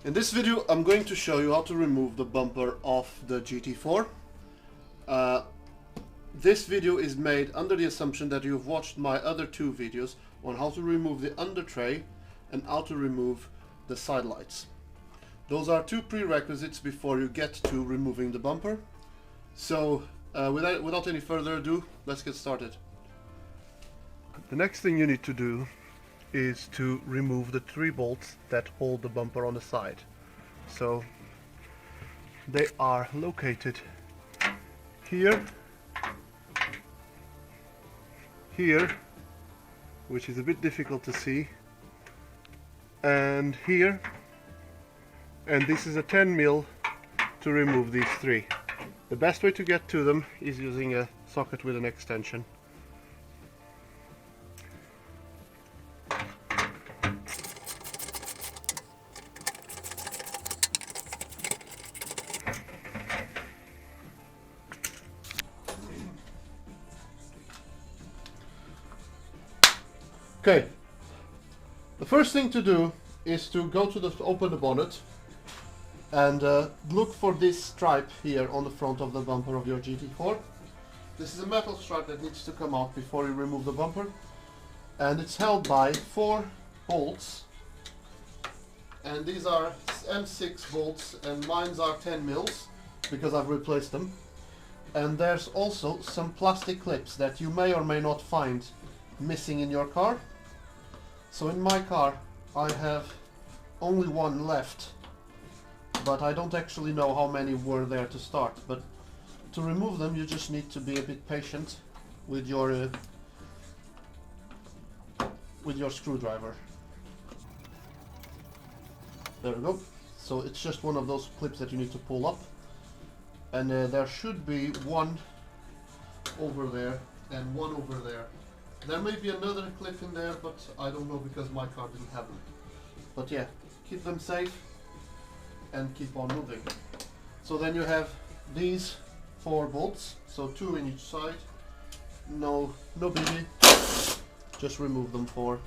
In this video I'm going to show you how to remove the bumper of the GT4. This video is made under the assumption that you've watched my other two videos on how to remove the undertray and how to remove the side lights. Those are two prerequisites before you get to removing the bumper. So without any further ado, let's get started. The next thing you need to do is to remove the 3 bolts that hold the bumper on the side. So they are located here, here, which is a bit difficult to see, and here, and this is a 10mm to remove these 3. The best way to get to them is using a socket with an extension. Okay, the first thing to do is to go to open the bonnet and look for this stripe here on the front of the bumper of your GT4. This is a metal stripe that needs to come out before you remove the bumper, and it's held by 4 bolts, and these are M6 bolts and mine are 10mm because I've replaced them. And there's also some plastic clips that you may or may not find missing in your car. So in my car I have only one left, but I don't actually know how many were there to start. But to remove them you just need to be a bit patient with your screwdriver. There we go. So it's just one of those clips that you need to pull up, and there should be one over there and one over there. There may be another clip in there, but I don't know because my car didn't have them. But yeah, keep them safe and keep on moving. So then you have these 4 bolts, so 2 in each side. No biggie. Just remove them 4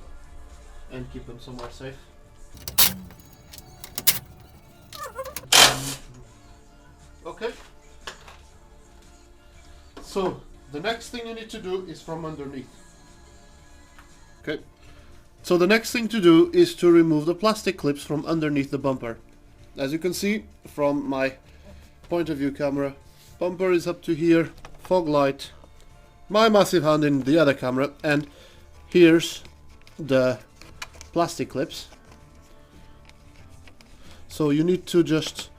and keep them somewhere safe. Okay. So the next thing you need to do is from underneath. Okay, so the next thing to do is to remove the plastic clips from underneath the bumper. As you can see from my point of view camera, bumper is up to here, fog light, my massive hand in the other camera, and here's the plastic clips. So you need to just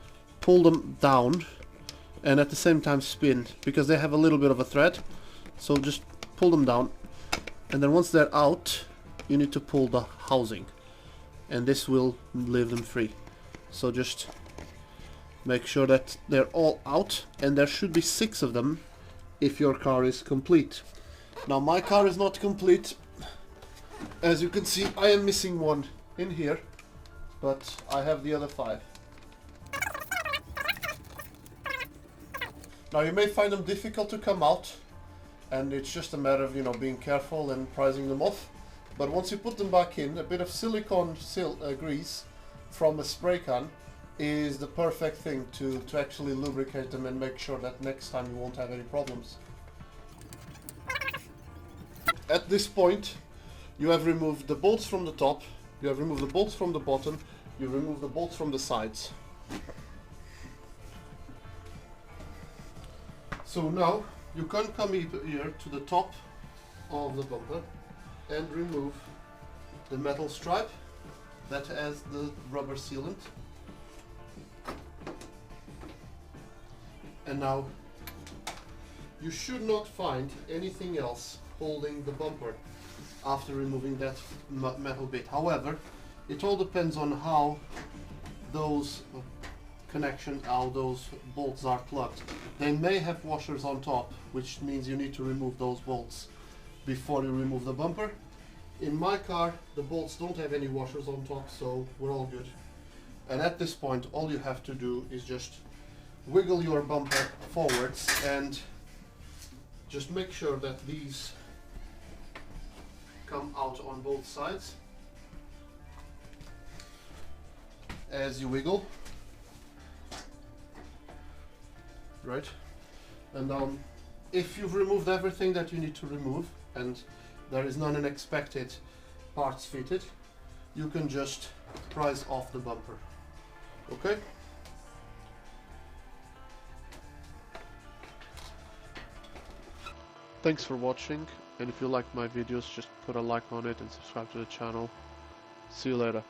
pull them down and at the same time spin, because they have a little bit of a thread. So just pull them down, and then once they're out you need to pull the housing, and this will leave them free. So just make sure that they're all out, and there should be 6 of them if your car is complete. Now my car is not complete. As you can see, I am missing one in here, but I have the other 5. Now you may find them difficult to come out, and it's just a matter of, being careful and prizing them off. But once you put them back in, a bit of silicone grease from a spray can is the perfect thing to actually lubricate them and make sure that next time you won't have any problems. At this point you have removed the bolts from the top, you have removed the bolts from the bottom, you remove the bolts from the sides. So now you can come here to the top of the bumper and remove the metal stripe that has the rubber sealant. And now you should not find anything else holding the bumper after removing that metal bit. However, it all depends on how those connections, how those bolts are plugged. They may have washers on top, which means you need to remove those bolts before you remove the bumper. In my car the bolts don't have any washers on top, so we're all good. And at this point all you have to do is just wiggle your bumper forwards and just make sure that these come out on both sides. as you wiggle, right? And if you've removed everything that you need to remove and there is none unexpected parts fitted, you can just prise off the bumper. Okay? Thanks for watching, and if you like my videos, just put a like on it and subscribe to the channel. See you later.